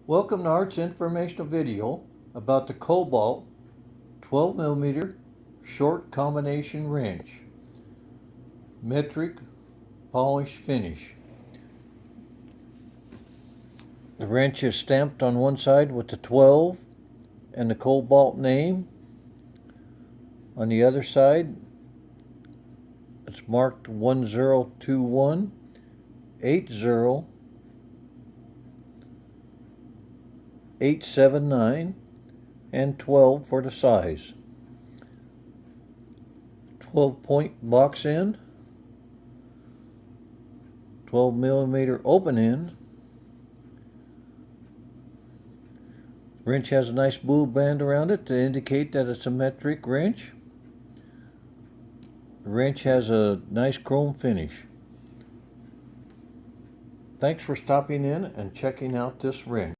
Welcome to Art's informational video about the Kobalt 12mm short combination wrench, metric polish finish. The wrench is stamped on one side with the 12 and the Kobalt name. On the other side it's marked 1021 80 879 and 12 for the size. 12-point box end, 12mm open end. Wrench has a nice blue band around it to indicate that it's a metric wrench. The wrench has a nice chrome finish. Thanks for stopping in and checking out this wrench.